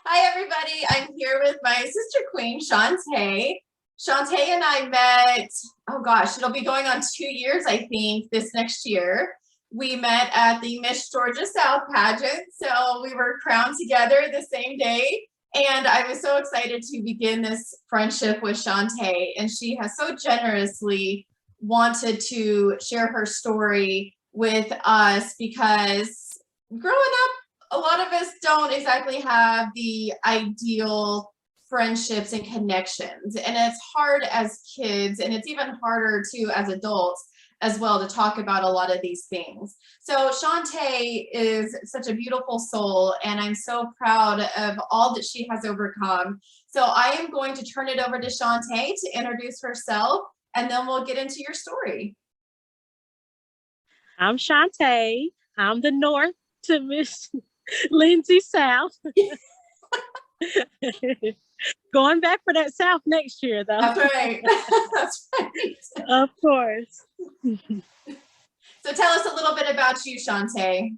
Hi, everybody. I'm here with my sister queen, Shante. Shante and I met, oh gosh, it'll be going on 2 years, I think, this next year. We met at the Miss Georgia South pageant. So we were crowned together the same day. And I was so excited to begin this friendship with Shante. And she has so generously wanted to share her story with us because growing up, a lot of us don't exactly have the ideal friendships and connections. And it's hard as kids, and it's even harder too as adults as well to talk about a lot of these things. So Shante is such a beautiful soul, and I'm so proud of all that she has overcome. So I am going to turn it over to Shante to introduce herself, and then we'll get into your story. I'm Shante. I'm the North to Miss Lindsay South. Going back for that South next year, though. That's right. That's right. Of course. So tell us a little bit about you, Shante.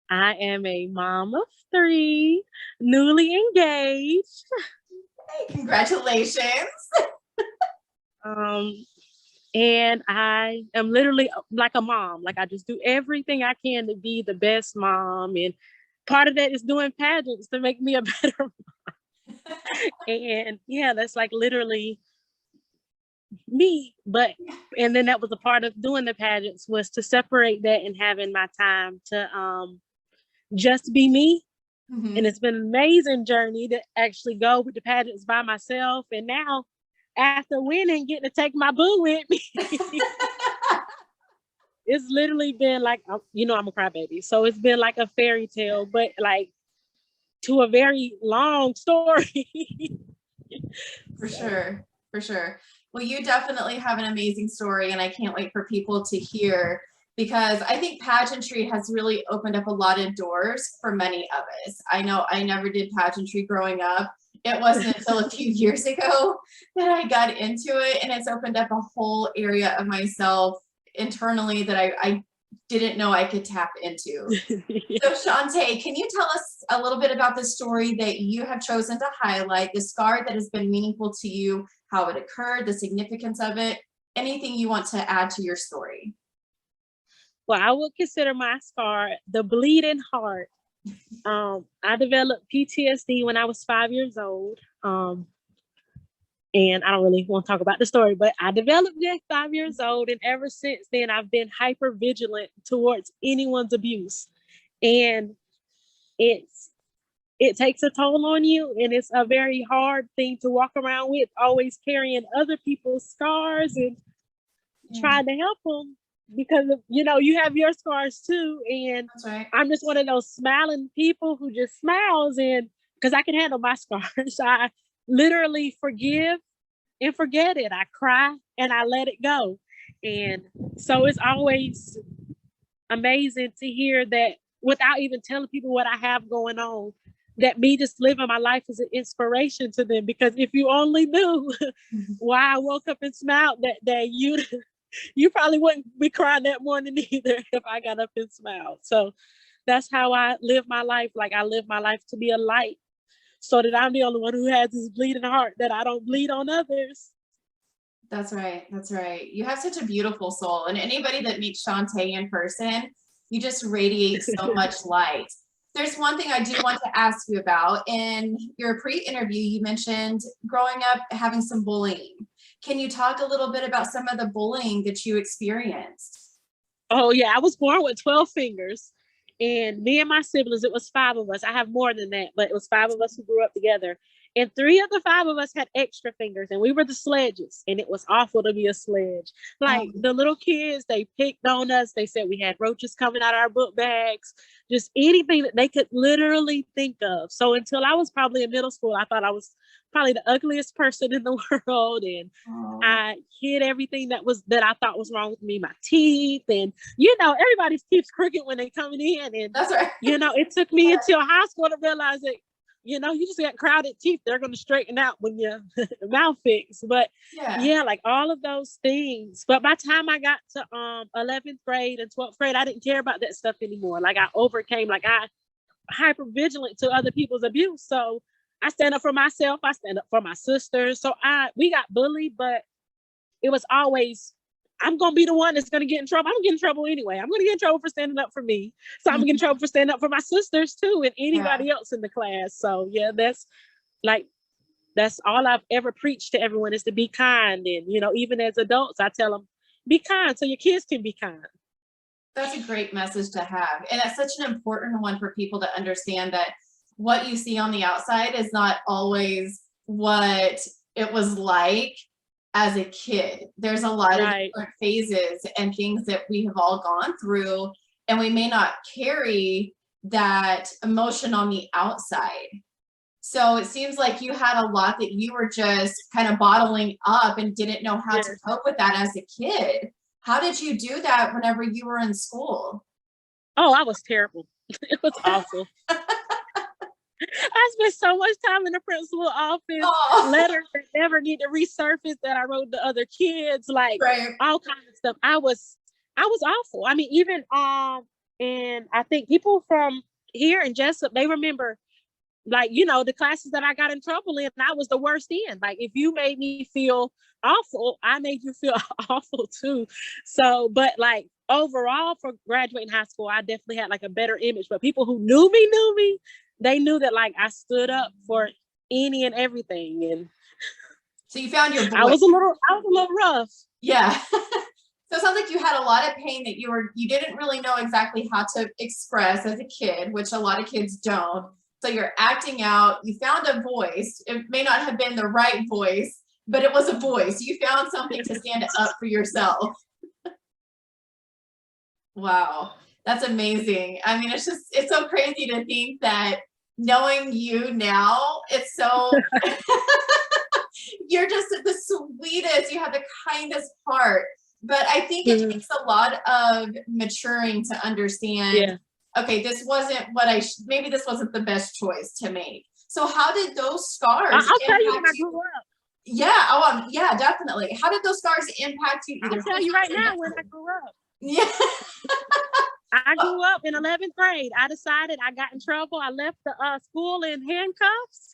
I am a mom of 3, newly engaged. Hey, congratulations. And I am literally like a mom. Like I just do everything I can to be the best mom. And part of that is doing pageants to make me a better mom. And yeah, that's like literally me. And then that was a part of doing the pageants, was to separate that and having my time to just be me. Mm-hmm. And it's been an amazing journey to actually go with the pageants by myself. And now, after winning, getting to take my boo with me. It's literally been like, I'm a crybaby. So it's been like a fairy tale, but like to a very long story. For sure. For sure. Well, you definitely have an amazing story, and I can't wait for people to hear, because I think pageantry has really opened up a lot of doors for many of us. I know I never did pageantry growing up. It wasn't until a few years ago that I got into it, and it's opened up a whole area of myself internally that I didn't know I could tap into. So Shante, can you tell us a little bit about the story that you have chosen to highlight, the scar that has been meaningful to you, how it occurred, the significance of it, anything you want to add to your story? Well, I would consider my scar the bleeding heart. I developed PTSD when I was 5 years old. And I don't really want to talk about the story, but I developed it at 5 years old. And ever since then, I've been hyper vigilant towards anyone's abuse. And it takes a toll on you. And it's a very hard thing to walk around with, always carrying other people's scars and trying to help them. Because you have your scars too, and right. I'm just one of those smiling people who just smiles, and because I can handle my scars, I literally forgive and forget it. I cry and I let it go, and so it's always amazing to hear that without even telling people what I have going on, that me just living my life is an inspiration to them. Because if you only knew why I woke up and smiled that day, you probably wouldn't be crying that morning either if I got up and smiled. So that's how I live my life. Like I live my life to be a light, so that I'm the only one who has this bleeding heart, that I don't bleed on others. That's right. That's right. You have such a beautiful soul. And anybody that meets Shante in person, you just radiate so much light. There's one thing I do want to ask you about. In your pre-interview, you mentioned growing up having some bullying. Can you talk a little bit about some of the bullying that you experienced? Oh, yeah. I was born with 12 fingers. And me and my siblings, it was 5 of us. I have more than that, but it was 5 of us who grew up together. And 3 of the 5 of us had extra fingers, and we were the sledges. And it was awful to be a sledge. Like the little kids, they picked on us. They said we had roaches coming out of our book bags, just anything that they could literally think of. So until I was probably in middle school, I thought I was probably the ugliest person in the world. And I hid everything that I thought was wrong with me, my teeth. And, everybody's teeth's crooked when they coming in. And, that's right. It took me until high school to realize that, you just got crowded teeth. They're going to straighten out when your mouth fixed. But like all of those things. But by the time I got to 11th grade and 12th grade, I didn't care about that stuff anymore. Like I overcame, like I hyper vigilant to other people's abuse. So I stand up for myself. I stand up for my sisters. So we got bullied, but it was always, I'm going to be the one that's going to get in trouble. I'm going to get in trouble anyway. I'm going to get in trouble for standing up for me. So I'm going to get in trouble for standing up for my sisters too, and anybody else in the class. So yeah, that's all I've ever preached to everyone, is to be kind. And, you know, even as adults, I tell them, be kind so your kids can be kind. That's a great message to have. And it's such an important one for people to understand, that what you see on the outside is not always what it was like as a kid. There's a lot of different phases and things that we have all gone through, and we may not carry that emotion on the outside. So it seems like you had a lot that you were just kind of bottling up and didn't know how to cope with that as a kid. How did you do that whenever you were in school? Oh, I was terrible. It was awful. I spent so much time in the principal office, letters that never need to resurface that I wrote to other kids, like all kinds of stuff. I was awful. I mean, even and I think people from here in Jessup, they remember, like, you know, the classes that I got in trouble in, I was the worst in. Like, if you made me feel awful, I made you feel awful too. So, but like overall for graduating high school, I definitely had like a better image. But people who knew me, they knew that like I stood up for any and everything. And so you found your voice. I was a little rough. Yeah. So it sounds like you had a lot of pain that you didn't really know exactly how to express as a kid, which a lot of kids don't. So you're acting out, you found a voice. It may not have been the right voice, but it was a voice. You found something to stand up for yourself. Wow, that's amazing. I mean, it's so crazy to think that, knowing you now, it's so, you're just the sweetest, you have the kindest heart. But I think it takes a lot of maturing to understand, okay, this wasn't what maybe this wasn't the best choice to make. So how did those scars I'll tell you when I grew up. Yeah, yeah, definitely. How did those scars impact you? I'll tell you right now when I grew up. Yeah. I grew up in 11th grade. I decided I got in trouble. I left the school in handcuffs.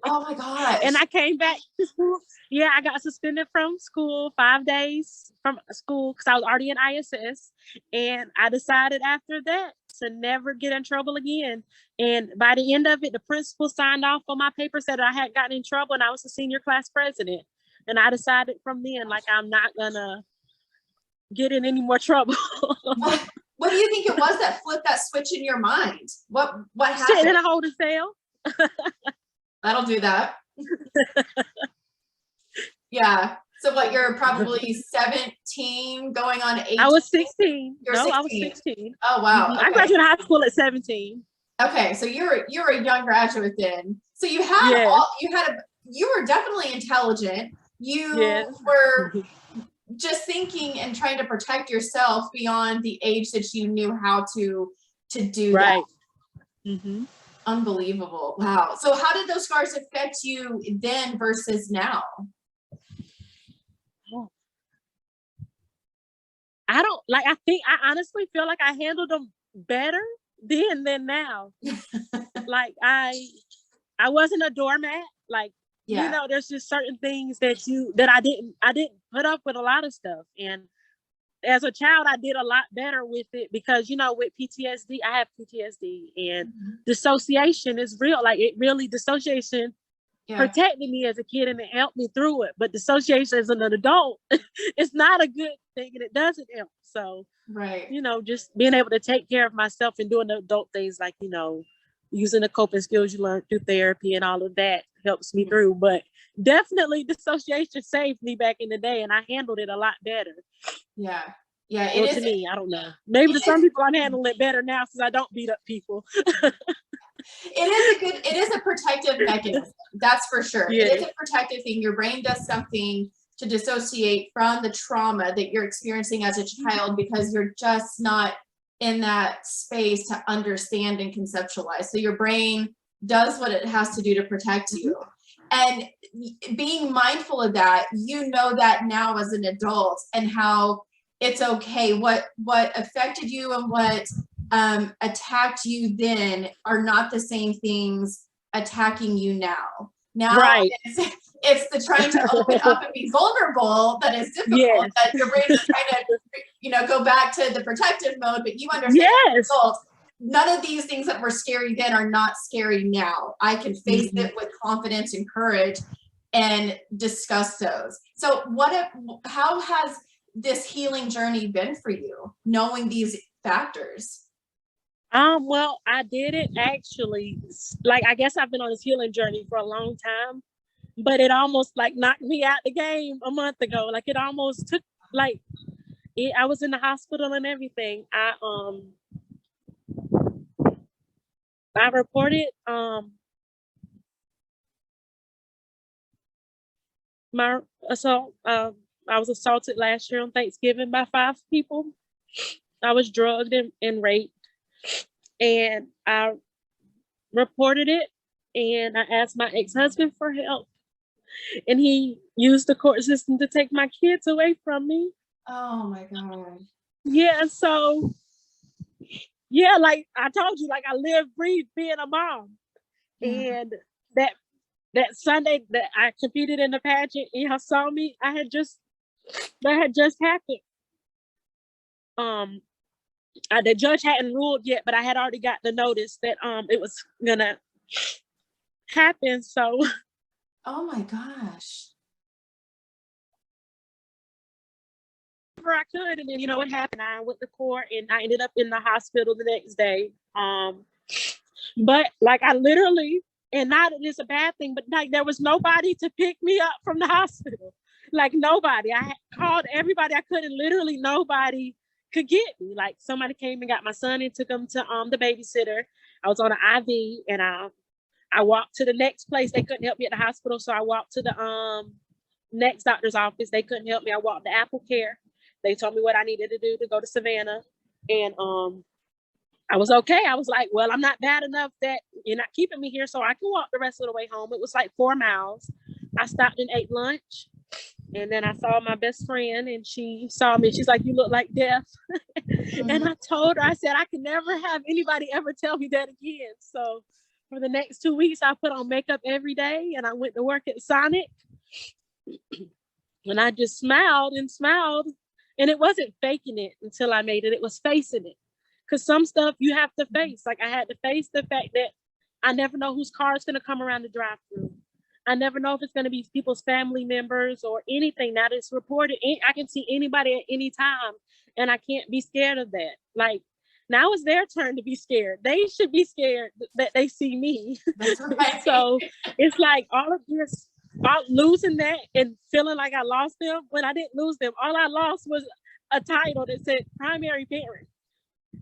Oh my gosh. And I came back to school. Yeah, I got suspended from school 5 days from school because I was already in ISS. And I decided after that to never get in trouble again. And by the end of it, the principal signed off on my paper, said I had gotten in trouble, and I was the senior class president. And I decided from then, like, I'm not gonna get in any more trouble. What do you think it was that flipped that switch in your mind? What happened? Sitting in a holding cell. That'll do that. Yeah. So what, you're probably 17 going on 18? I was 16. You're 16. I was 16. Oh wow. Okay. I graduated high school at 17. Okay, so you're a young graduate then. So you had you were definitely intelligent. You were just thinking and trying to protect yourself beyond the age that you knew how to do that. Mm-hmm. Unbelievable. Wow. So how did those scars affect you then versus now? I honestly feel like I handled them better then than now. Like I wasn't a doormat. Like, you know, there's just certain things that I didn't put up with a lot of stuff. And as a child, I did a lot better with it because, you know, with PTSD, I have PTSD, and dissociation is real. Like, it really, dissociation protected me as a kid, and it helped me through it. But dissociation as an adult, it's not a good thing, and it doesn't help. So, you know, just being able to take care of myself and doing the adult things, like, you know, using the coping skills you learned through therapy and all of that helps me through. But definitely dissociation saved me back in the day, and I handled it a lot better. Yeah. Yeah. To me, I don't know. Maybe to some people I'm handling it better now since I don't beat up people. It is a protective mechanism. That's for sure. Yeah. It is a protective thing. Your brain does something to dissociate from the trauma that you're experiencing as a child because you're just not in that space to understand and conceptualize. So your brain does what it has to do to protect you. And being mindful of that, you know that now as an adult, and how it's okay, what affected you and what attacked you then are not the same things attacking you now. Now Right. it's the trying to open up and be vulnerable that is difficult. Yes. That your brain is trying to, go back to the protective mode, but you understand the result. None of these things that were scary then are not scary now. I can face it with confidence and courage and discuss those. So how has this healing journey been for you, knowing these factors? Well, I did it actually. Like, I guess I've been on this healing journey for a long time, but it almost like knocked me out the game a month ago. Like, it almost took I was in the hospital and everything. I reported my assault. I was assaulted last year on Thanksgiving by 5 people. I was drugged and raped, and I reported it, and I asked my ex-husband for help, and he used the court system to take my kids away from me. Oh my God. Yeah, so yeah, like I told you, like I live, breathe being a mom. And that Sunday that I competed in the pageant and y'all saw me, that had just happened. The judge hadn't ruled yet, but I had already got the notice that it was gonna happen. So oh my gosh. I could, and then what happened? I went to court and I ended up in the hospital the next day. But like I literally, and not that it's a bad thing, but like there was nobody to pick me up from the hospital. Like nobody. I called everybody I could, and literally nobody could get me. Like somebody came and got my son and took him to the babysitter. I was on an IV, and I walked to the next place. They couldn't help me at the hospital, so I walked to the next doctor's office. They couldn't help me. I walked to Apple Care. They told me what I needed to do to go to Savannah, and I was okay. I was like, well, I'm not bad enough that you're not keeping me here, so I can walk the rest of the way home. It was like 4 miles. I stopped and ate lunch, and then I saw my best friend, and she saw me. She's like, you look like death. And I told her, I said, I can never have anybody ever tell me that again. So for the next 2 weeks, I put on makeup every day, and I went to work at Sonic, and I just smiled and smiled. And it wasn't faking it until I made it. It was facing it. Because some stuff you have to face. Like I had to face the fact that I never know whose car is going to come around the drive-thru. I never know if it's going to be people's family members or anything that is reported. I can see anybody at any time, and I can't be scared of that. Like now it's their turn to be scared. They should be scared that they see me. That's right. So it's like all of this, about losing that and feeling like I lost them when I didn't lose them. All I lost was a title that said primary parent.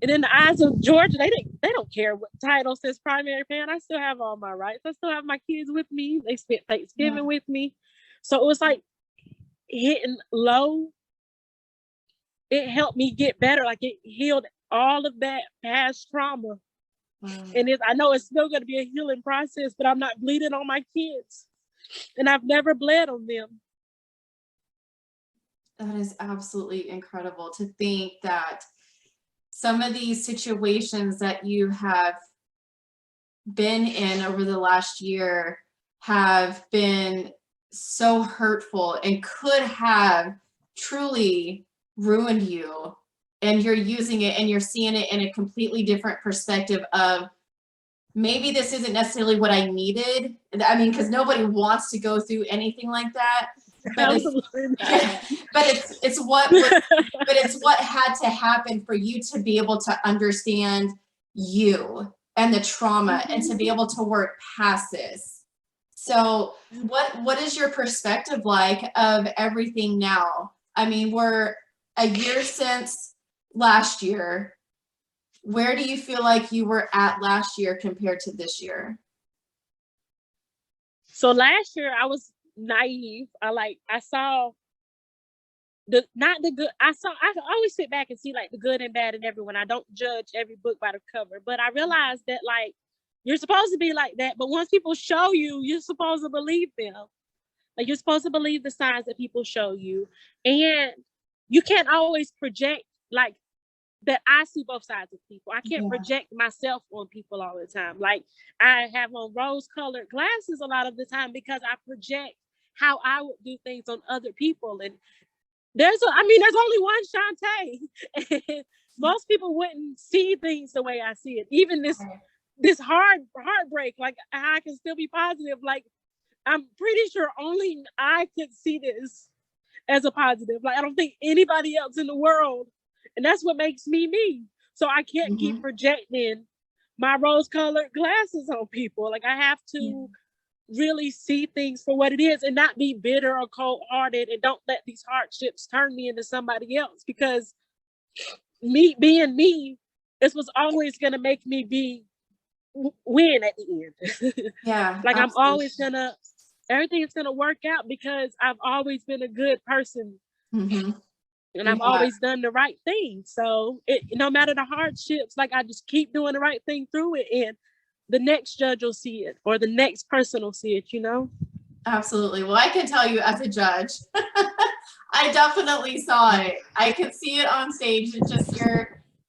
And in the eyes of Georgia, they don't care what title says primary parent. I still have all my rights. I still have my kids with me. They spent Thanksgiving with me. So it was like hitting low. It helped me get better. Like it healed all of that past trauma. And I know it's still going to be a healing process, but I'm not bleeding on my kids. And I've never bled on them. That is absolutely incredible to think that some of these situations that you have been in over the last year have been so hurtful and could have truly ruined you, and you're using it and you're seeing it in a completely different perspective of maybe this isn't necessarily what I needed. I mean, because nobody wants to go through anything like that. But it's what had to happen for you to be able to understand you and the trauma and to be able to work past this. So what is your perspective like of everything now? I mean, we're a year since last year. Where do you feel like you were at last year compared to this year? So last year I was naive. I saw I always sit back and see like the good and bad in everyone. I don't judge every book by the cover, but I realized that like you're supposed to be like that, but once people show you, you're supposed to believe them. Like you're supposed to believe the signs that people show you, and you can't always project like that I see both sides of people. I can't project myself on people all the time. Like I have on rose-colored glasses a lot of the time because I project how I would do things on other people. And there's only one Shante. Most people wouldn't see things the way I see it. Even this heartbreak, like I can still be positive. Like I'm pretty sure only I could see this as a positive. Like I don't think anybody else in the world, and that's what makes me me. So I can't keep projecting my rose-colored glasses on people. Like I have to really see things for what it is and not be bitter or cold-hearted, and don't let these hardships turn me into somebody else, because me being me is what's always going to make me win at the end. Yeah. Like I'm always everything is going to work out because I've always been a good person. And I've always done the right thing. So no matter the hardships, like I just keep doing the right thing through it, and the next judge will see it, or the next person will see it, Absolutely. Well, I can tell you as a judge, I definitely saw it. I could see it on stage. It's just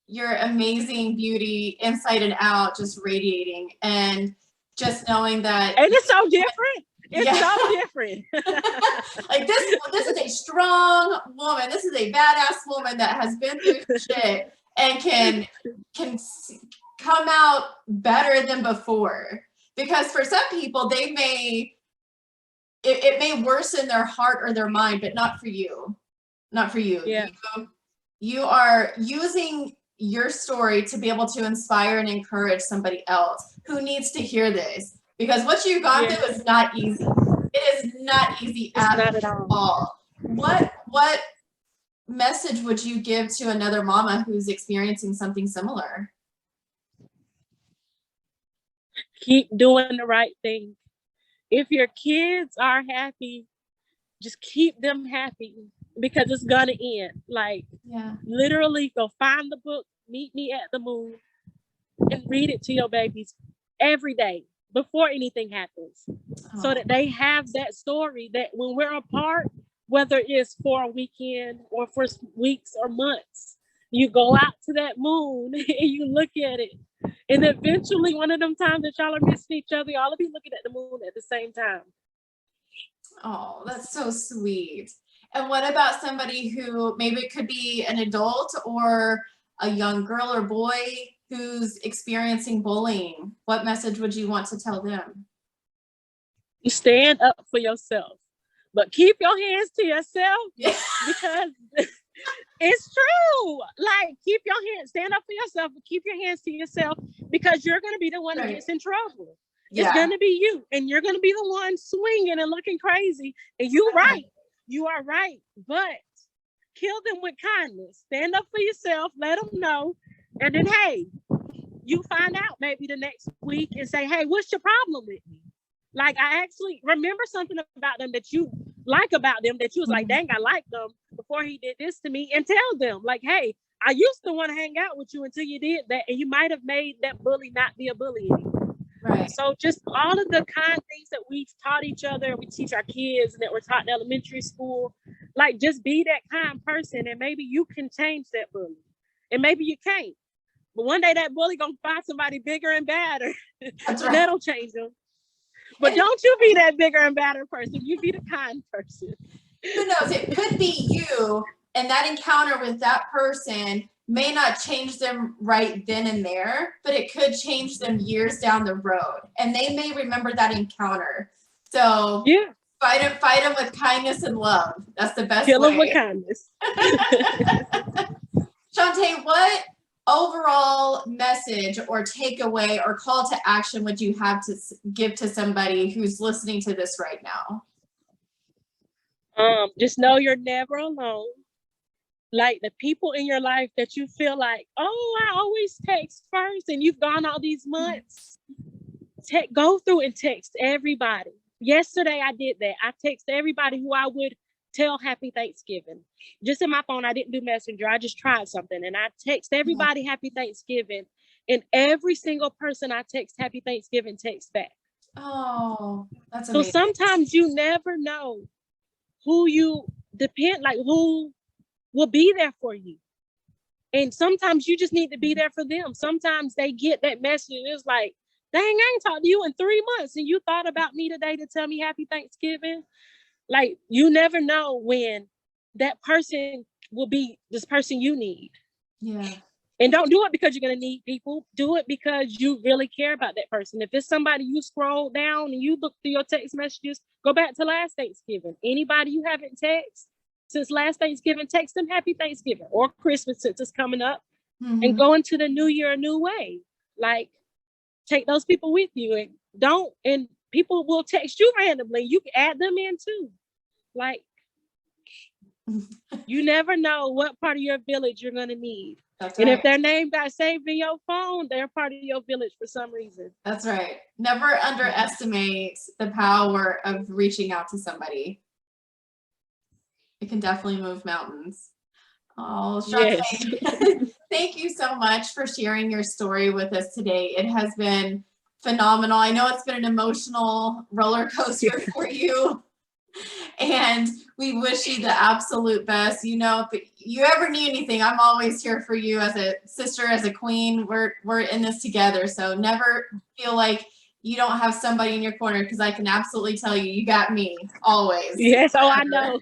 your amazing beauty inside and out, just radiating, and just knowing that. And it's so different. It's so different. Like this is a strong woman. This is a badass woman that has been through shit and can come out better than before. Because for some people, it may worsen their heart or their mind, but not for you. Not for you. Yeah. You are using your story to be able to inspire and encourage somebody else who needs to hear this. Because what you got through is not easy. It is not easy at all. What message would you give to another mama who's experiencing something similar? Keep doing the right thing. If your kids are happy, just keep them happy, because it's gonna end. Like literally go find the book, Meet Me at the Moon, and read it to your babies every day before anything happens, so that they have that story that when we're apart, whether it's for a weekend or for weeks or months, you go out to that moon and you look at it, and eventually one of them times that y'all are missing each other, y'all will be looking at the moon at the same time. Oh, that's so sweet. And what about somebody who maybe it could be an adult or a young girl or boy who's experiencing bullying? What message would you want to tell them? You stand up for yourself, but keep your hands to yourself, because it's true. Like stand up for yourself, but keep your hands to yourself, because you're going to be the one that gets in trouble. It's going to be you, and you're going to be the one swinging and looking crazy. And you are right, but kill them with kindness. Stand up for yourself, let them know. And then, hey, you find out maybe the next week and say, hey, what's your problem with me? Like, I actually remember something about them that you like about them, that you was like, dang, I like them before he did this to me. And tell them, like, hey, I used to want to hang out with you until you did that. And you might have made that bully not be a bully anymore. Right. So just all of the kind things that we've taught each other, we teach our kids, and that we're taught in elementary school, like just be that kind person, and maybe you can change that bully. And maybe you can't. But one day that bully gonna find somebody bigger and badder. That's right. That'll change them. But don't you be that bigger and badder person. You be the kind person. Who knows? It could be you, and that encounter with that person may not change them right then and there, but it could change them years down the road. And they may remember that encounter. So fight them with kindness and love. That's the best way. Kill them with kindness. Shante, what overall message or takeaway or call to action would you have to give to somebody who's listening to this right now? Just know you're never alone. Like the people in your life that you feel like, oh, I always text first, and you've gone all these months, go through and text everybody. Yesterday I did that. I texted everybody who I would tell Happy Thanksgiving. Just in my phone, I didn't do Messenger. I just tried something, and I text everybody Happy Thanksgiving, and every single person I text Happy Thanksgiving texts back. Oh, that's amazing. So sometimes you never know who you depend, like who will be there for you. And sometimes you just need to be there for them. Sometimes they get that message and it's like, dang, I ain't talked to you in 3 months and you thought about me today to tell me happy Thanksgiving. Like, you never know when that person will be this person you need. Yeah. And don't do it because you're going to need people. Do it because you really care about that person. If it's somebody you scroll down and you look through your text messages, go back to last Thanksgiving. Anybody you haven't texted since last Thanksgiving, text them happy Thanksgiving or Christmas since it's coming up, and go into the new year a new way. Like, take those people with you, and people will text you randomly. You can add them in too. Like, you never know what part of your village you're going to need. That's and right. If their name got saved in your phone, they're part of your village for some reason. That's right. Never underestimate the power of reaching out to somebody. It can definitely move mountains. Oh, Shante, yes. Thank you so much for sharing your story with us today. It has been phenomenal. I know it's been an emotional roller coaster for you. And we wish you the absolute best. You know, if you ever need anything, I'm always here for you as a sister, as a queen. We're in this together. So never feel like you don't have somebody in your corner, because I can absolutely tell you, you got me always. Yes, oh, I know.